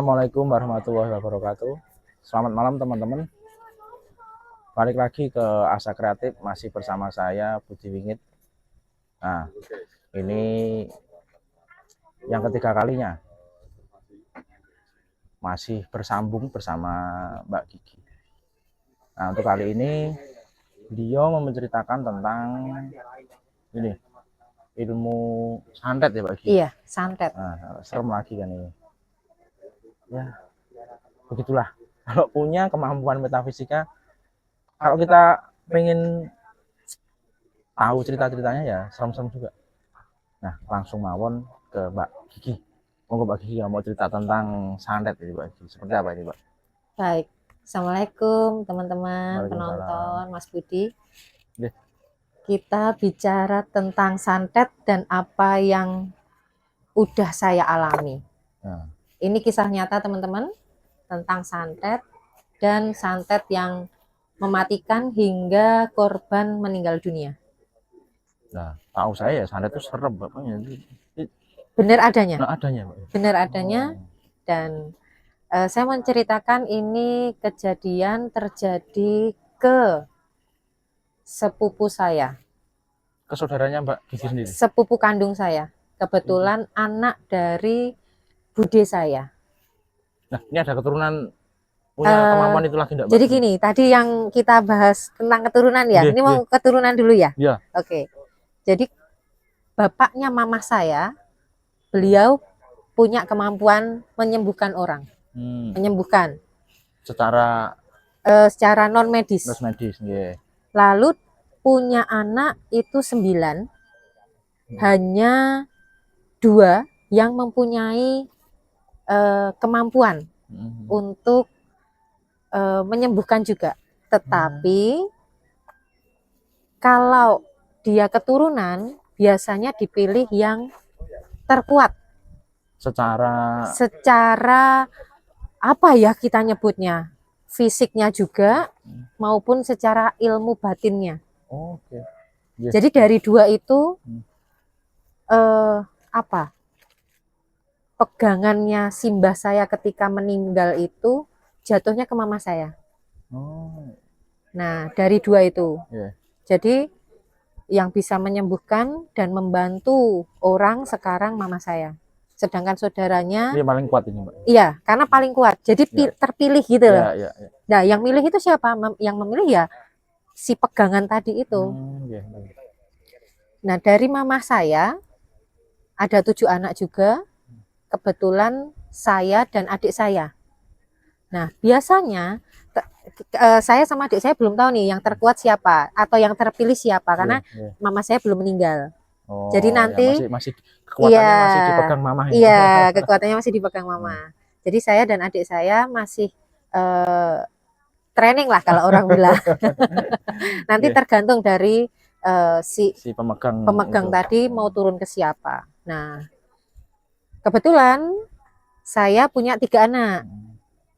Assalamualaikum warahmatullahi wabarakatuh. Selamat malam teman-teman. Balik lagi ke Asa Kreatif, masih bersama saya Budi Wingit. Nah, ini yang ketiga kalinya masih bersambung bersama Mbak Gigi. Nah, untuk kali ini dia mau menceritakan tentang ini ilmu santet ya Mbak Gigi. Iya, santet. Nah, serem lagi kan ini. Ya, begitulah. Kalau punya kemampuan metafisika, kalau kita pengen tahu cerita-ceritanya ya serem-serem juga. Nah, langsung mawon ke Mbak Gigi. Monggo Mbak Gigi mau cerita tentang santet ini Mbak Gigi. Seperti apa ini Mbak? Baik. Assalamualaikum teman-teman Waalaikumsalam. penonton, Mas Budi. Oke. Kita bicara tentang santet dan apa yang udah saya alami. Nah, Ini kisah nyata teman-teman tentang santet dan santet yang mematikan hingga korban meninggal dunia. nah, tahu saya ya santet itu serem bapaknya. Benar adanya. Nah, adanya Mbak. Benar adanya. Dan saya menceritakan ini kejadian terjadi ke sepupu saya. Ke saudaranya Mbak Gigi sendiri. Sepupu kandung saya. Kebetulan anak dari bude saya. Nah, ini ada keturunan punya kemampuan itu lagi enggak Mbak? Jadi gini, tadi yang kita bahas tentang keturunan ya. Iya, Ini mau keturunan dulu ya? Iya. Oke. Jadi bapaknya mama saya, beliau punya kemampuan menyembuhkan orang. Menyembuhkan. Secara non medis. medis, nggih. Lalu punya anak itu 9, hanya 2 yang mempunyai kemampuan untuk menyembuhkan juga. Tetapi kalau dia keturunan biasanya dipilih yang terkuat. Secara apa ya kita nyebutnya? Fisiknya juga maupun secara ilmu batinnya. Oke. Jadi dari 2 itu pegangannya simbah saya ketika meninggal itu jatuhnya ke mama saya. Nah, dari 2 itu. Jadi yang bisa menyembuhkan dan membantu orang sekarang mama saya. Sedangkan saudaranya Ini paling kuat ini Mbak. Iya, karena paling kuat. Jadi terpilih gitu loh. Iya. Nah, yang milih itu siapa? Yang memilih ya si pegangan tadi itu. Nah, dari mama saya ada 7 anak juga. Kebetulan saya dan adik saya. Nah, biasanya saya sama adik saya belum tahu nih yang terkuat siapa atau yang terpilih siapa karena mama saya belum meninggal. Jadi nanti ya masih kekuatannya masih dipegang mama ya. Iya, kekuatannya masih dipegang mama. Jadi saya dan adik saya masih training lah kalau orang bilang. Nanti tergantung dari si pemegang tadi mau turun ke siapa. Nah, kebetulan saya punya 3 anak.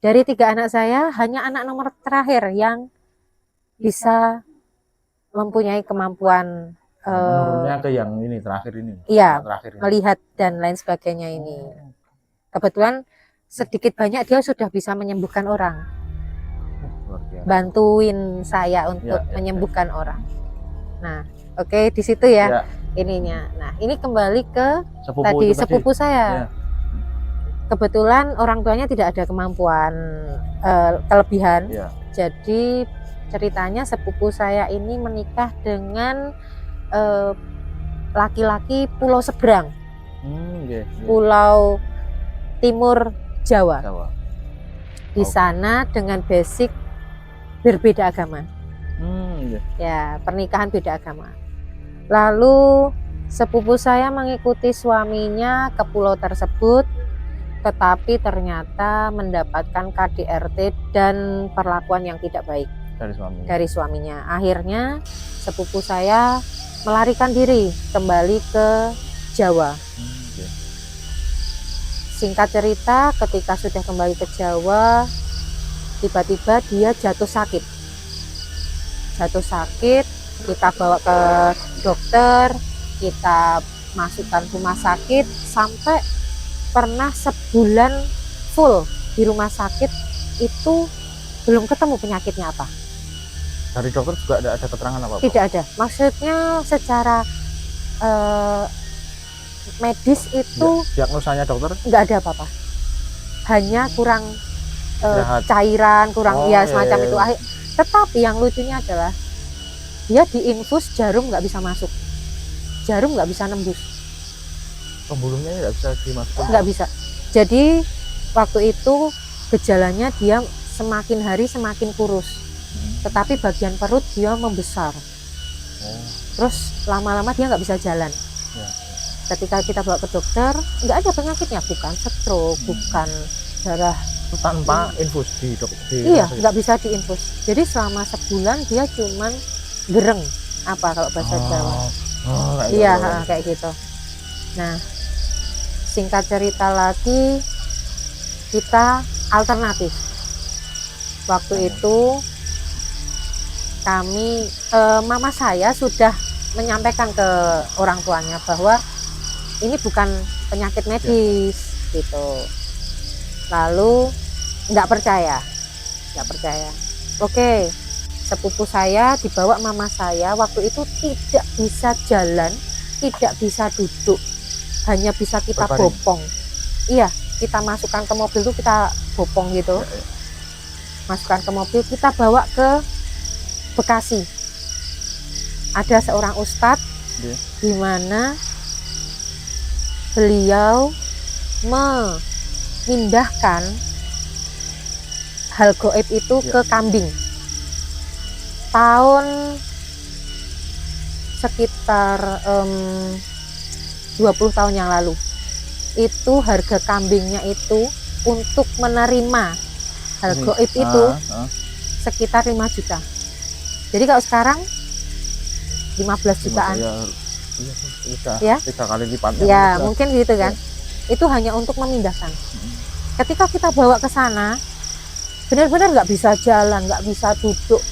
Dari 3 anak saya hanya anak nomor terakhir yang bisa mempunyai kemampuan menurunnya ke yang ini terakhir ini. Iya, melihat dan lain sebagainya ini. Kebetulan sedikit banyak dia sudah bisa menyembuhkan orang. Bantuin saya untuk menyembuhkan orang. Nah, oke, di situ ya ininya. Nah, ini kembali ke sepupu saya. Kebetulan orang tuanya tidak ada kemampuan kelebihan. Jadi ceritanya sepupu saya ini menikah dengan laki-laki pulau seberang, pulau timur Jawa. Di sana dengan basic berbeda agama. Ya, pernikahan beda agama. Lalu sepupu saya mengikuti suaminya ke pulau tersebut, tetapi ternyata mendapatkan KDRT dan perlakuan yang tidak baik dari suaminya. Akhirnya sepupu saya melarikan diri kembali ke Jawa. Singkat cerita, ketika sudah kembali ke Jawa, tiba-tiba dia jatuh sakit. Kita bawa ke dokter, kita masukkan rumah sakit, sampai pernah sebulan full di rumah sakit itu belum ketemu penyakitnya apa. Dari dokter juga ada keterangan apa? Tidak ada. Maksudnya secara medis itu diagnosanya dokter nggak ada apa-apa. Hanya kurang Istirahat. cairan, kurang ya semacam iya. itu. Tetapi yang lucunya adalah dia diinfus jarum nggak bisa masuk, jarum nggak bisa nembus, pembuluhnya nggak bisa dimasukkan. Nggak bisa. Jadi waktu itu gejalanya dia semakin hari semakin kurus, tetapi bagian perut dia membesar. Terus lama-lama dia nggak bisa jalan. Ketika kita bawa ke dokter, nggak ada penyakitnya, bukan stroke, bukan darah. Tanpa infus di Iya, nggak bisa diinfus. Jadi selama sebulan dia cuman gereng, apa kalau bahasa Jawa. Iya, kayak gitu. Nah, singkat cerita lagi, kita alternatif. Waktu itu kami, mama saya sudah menyampaikan ke orang tuanya bahwa ini bukan penyakit medis gitu. Lalu nggak percaya. Oke, sepupu saya dibawa mama saya waktu itu tidak bisa jalan, tidak bisa duduk, hanya bisa kita bopong. Iya, kita masukkan ke mobil tuh kita bopong gitu. Masukkan ke mobil, kita bawa ke Bekasi. Ada seorang ustadz di mana beliau memindahkan hal goib itu ke kambing. Tahun sekitar 20 tahun yang lalu. Itu harga kambingnya itu untuk menerima hal goib itu sekitar 5 juta. Jadi kalau sekarang 15 jutaan. Ya, 3 kali lipatnya. Ya, mungkin gitu kan. Itu hanya untuk memindahkan. Ketika kita bawa ke sana, benar-benar nggak bisa jalan, nggak bisa duduk,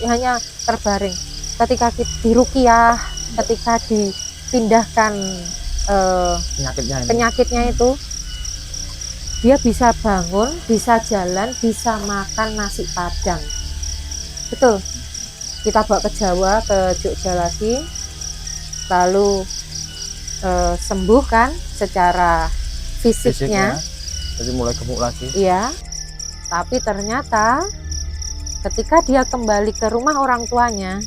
hanya terbaring. Ketika diruqyah, ketika dipindahkan penyakitnya itu, dia bisa bangun, bisa jalan, bisa makan nasi padang. Betul. Kita bawa ke Jawa, ke Jogja lagi, lalu sembuh kan secara fisiknya. Jadi mulai gemuk lagi. Iya. Tapi ternyata ketika dia kembali ke rumah orang tuanya,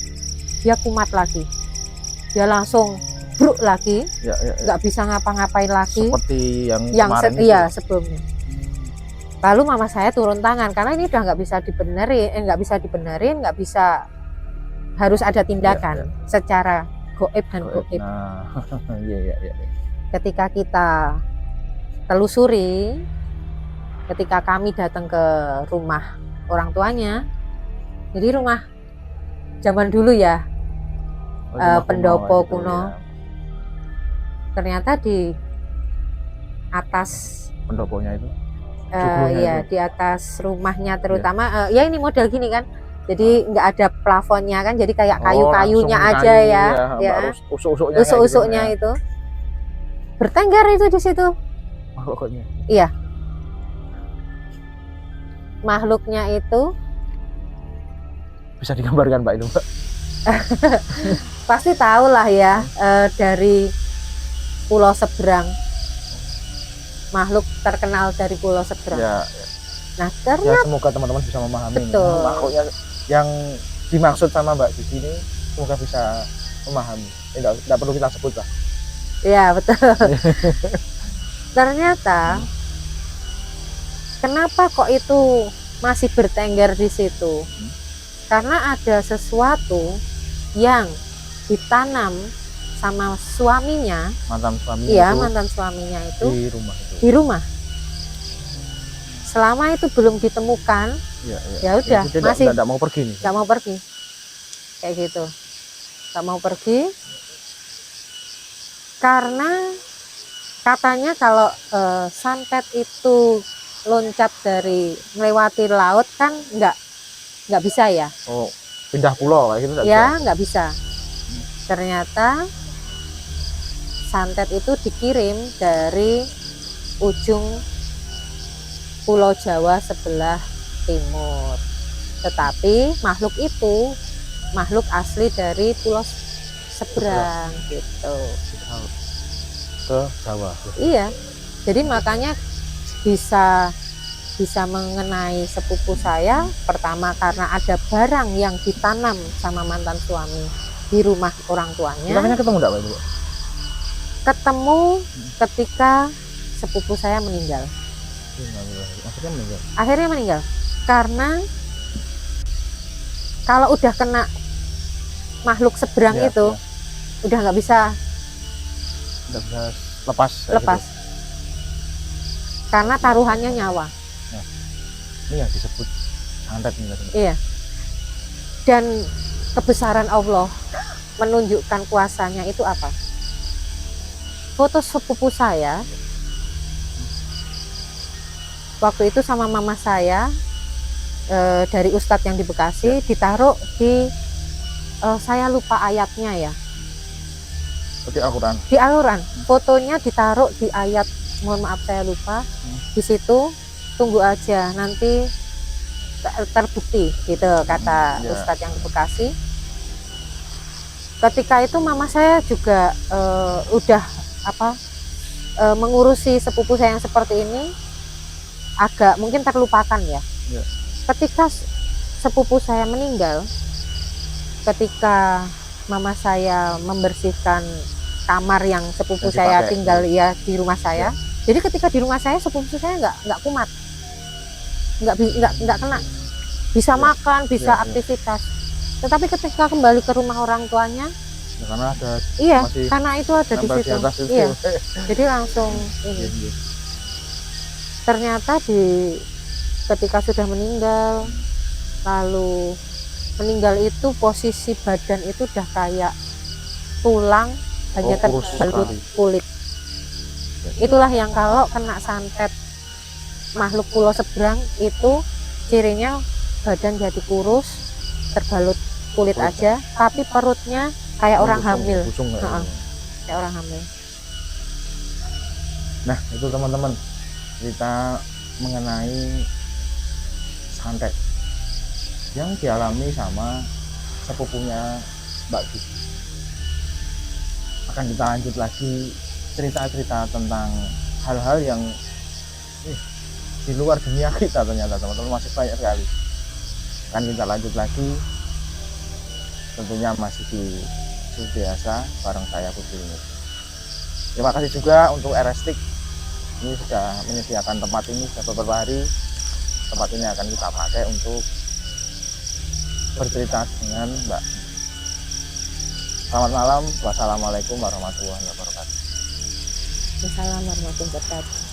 dia kumat lagi. Dia langsung bruk lagi, nggak bisa ngapa-ngapain lagi. Seperti yang kemarin sebelumnya. Lalu mama saya turun tangan karena ini udah nggak bisa dibenerin, nggak bisa, harus ada tindakan secara goib dan goib. Ketika kita telusuri, ketika kami datang ke rumah orang tuanya, jadi rumah zaman dulu ya, pendopo kuno. Ternyata di atas pendoponya itu, di atas rumahnya terutama, ya ini model gini kan. Jadi nggak ada plafonnya kan, jadi kayak kayu-kayunya aja usuk-usuknya itu bertengger itu di situ. Makhluknya. Iya. Makhluknya itu bisa digambarkan Pak itu, Pak? Pasti tahu lah ya, dari Pulau Seberang. Makhluk terkenal dari Pulau Seberang. Nah, ternyata semoga teman-teman bisa memahami. Betul. Makhluknya yang dimaksud sama Mbak Gigi ini, semoga bisa memahami. Tidak perlu kita sebut lah. Ya, betul. Ternyata kenapa kok itu masih bertengger di situ? Karena ada sesuatu yang ditanam sama suaminya, mantan suaminya itu di rumah. Selama itu belum ditemukan, ya udah, masih nggak mau pergi nih. Nggak mau pergi, kayak gitu, nggak mau pergi. Karena katanya kalau santet itu loncat dari melewati laut kan nggak bisa ya. Oh, pindah pulau kayak gitu nggak bisa. Ternyata santet itu dikirim dari ujung Pulau Jawa sebelah timur. Tetapi makhluk itu makhluk asli dari pulau seberang gitu. Ke Jawa. Iya. Jadi makanya bisa mengenai sepupu saya pertama karena ada barang yang ditanam sama mantan suami di rumah orang tuanya. Namanya ketemu enggak Pak itu? Ketemu ketika sepupu saya meninggal. Akhirnya meninggal karena kalau udah kena makhluk seberang itu udah nggak bisa lepas gitu. Karena taruhannya nyawa. Ini yang disebut santet. Iya. Dan kebesaran Allah menunjukkan kuasanya itu apa? Foto sepupu saya waktu itu sama mama saya dari Ustadz yang di Bekasi ditaruh di saya lupa ayatnya ya. Di Al-Quran. Fotonya ditaruh di ayat, mohon maaf saya lupa. Di situ tunggu aja nanti terbukti gitu kata Ustadz yang di Bekasi. Ketika itu mama saya juga udah mengurusi sepupu saya yang seperti ini agak mungkin terlupakan ya. Ketika sepupu saya meninggal, ketika mama saya membersihkan kamar yang sepupu saya tinggal ya di rumah saya. Jadi ketika di rumah saya sepupu saya nggak kumat, nggak kena, bisa makan, bisa aktivitas. Tetapi ketika kembali ke rumah orang tuanya, karena ada karena itu ada di situ. Iya, jadi langsung ini. Ternyata ketika sudah meninggal, lalu meninggal itu posisi badan itu udah kayak tulang hanya terbalut kulit. Itulah yang kalau kena santet makhluk pulau seberang itu cirinya badan jadi kurus, terbalut kulit aja, tapi perutnya kayak orang hamil. Kayak orang hamil. Nah itu teman-teman cerita mengenai santet yang dialami sama sepupunya Mbak Gigi. Akan kita lanjut lagi cerita-cerita tentang hal-hal yang di luar dunia kita, ternyata teman-teman masih banyak sekali. Akan kita lanjut lagi tentunya masih di biasa bareng saya Putri ini. Terima kasih juga untuk RSTIK, ini sudah menyediakan tempat ini sudah beberapa hari. Tempat ini akan kita pakai untuk bercerita dengan Mbak. Selamat malam. Wassalamualaikum warahmatullahi wabarakatuh. Assalamualaikum warahmatullahi wabarakatuh.